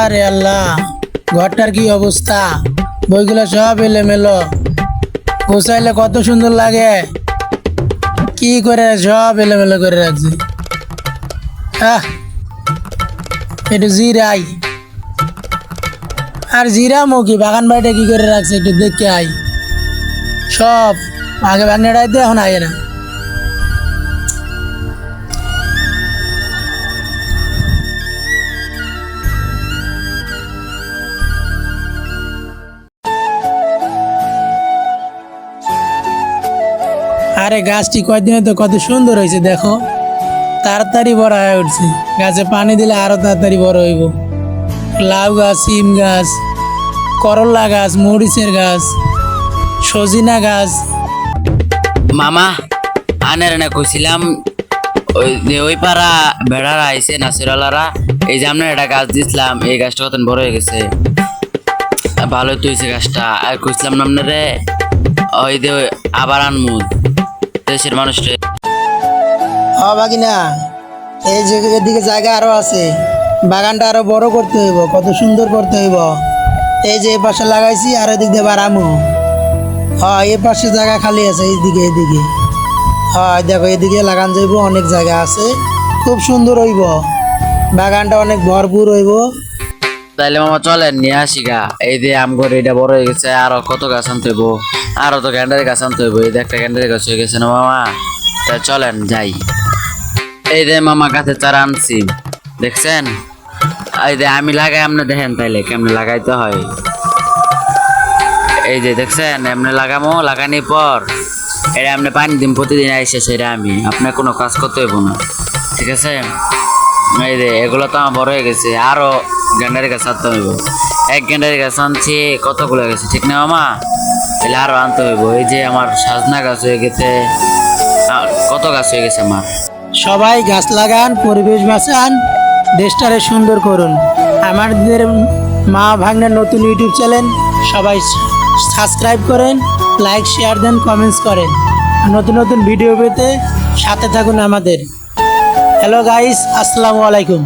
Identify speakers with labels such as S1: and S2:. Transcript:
S1: আরে আল্লাহ, ঘরটার কি অবস্থা! বইগুলো সব এলোমেলো, গোছাইলে কত সুন্দর লাগে। কি করে সব এলোমেলো করে রাখছে। আহ, একটু জিরাই। আর জিরামো কি, বাগান বাড়িটা কি করে রাখছে একটু দেখে আই। সব আগে বাগনাটাইতে এখন আয় না। আরে গাছটি কয়দিনে তো কত সুন্দর হয়েছে দেখো, তাড়াতাড়ি বড় হয়ে উঠছে। গাছে পানি দিলে আরো তাড়াতাড়ি বড় হইব। লাউ গাছ, সিম গাছ, করলা গাছ, মরিচের গাছ, সজিনা গাছ।
S2: মামা আনের না কইছিলাম ওই যে ওই পাড়া বেড়ারা আইছে নাসিরালারা, এই যে আমরা একটা গাছ দিছিলাম, এই গাছটা কত বড় হয়ে গেছে। ভালোই তো হয়েছে গাছটা। আর কইছিলাম না আপনারে ওই যে আবার আনমু দেশের মানুষটা।
S1: বাগিনা, এই যে এদিকে জায়গা আরো আছে, বাগানটা আরো বড় করতে হইব, কত সুন্দর করতে হইব। এই যে এই পাশে লাগাইছি, আর এদিক দিয়ে বাড়ামো। হ্যাঁ, এই পাশে জায়গা খালি আছে, এইদিকে এদিকে। হ্যাঁ দেখো, এদিকে লাগান যাইব, অনেক জায়গা আছে, খুব সুন্দর হইব, বাগানটা অনেক ভরপুর হইব।
S2: তাইলে মামা চলেন নিয়ে আসি গা। এই যে আমগর এটা বড় হয়ে গেছে, আরো কত গাছ আনতে হইব, আরো তো গ্যান্ডারি গাছ আনতে হইব। এই যে একটা গ্যান্ডারি গাছ হয়ে গেছে না মামা, তাই চলেন যাই। এই যে মামা গাছের চারা আনছি, দেখছেন? এই যে আমি লাগাই, আপনি দেখেন তাইলে কেমনে লাগাইতে হয়। এই যে দেখছেন, এমনি লাগামো, লাগানোর পর এটা আপনি পানি দিন প্রতিদিন আইসে, সেটা আমি আপনার কোনো কাজ করতে হইব না, ঠিক আছে? এই যে এগুলো তো আমার বড় হয়ে গেছে, আরো গ্যান্ডারি গাছ আনতে হইব। এক গ্যান্ডারি গাছ আনছি, কতগুলো গেছে ঠিক না মামা? তাহলে আরো আনতে হইব। এই যে আমার সাজনা গাছ হয়ে গেছে, কত গাছ হয়ে গেছে আমার।
S1: সবাই গাছ লাগান, পরিবেশ বাঁচান, দেশটারে সুন্দর করুন। আমাদের মা ভাগ্নের নতুন ইউটিউব চ্যানেল সবাই সাবস্ক্রাইব করেন, লাইক শেয়ার দেন, কমেন্টস করেন। নতুন নতুন ভিডিও পেতে সাথে থাকুন আমাদের। হ্যালো গাইস, আসসালামু আলাইকুম।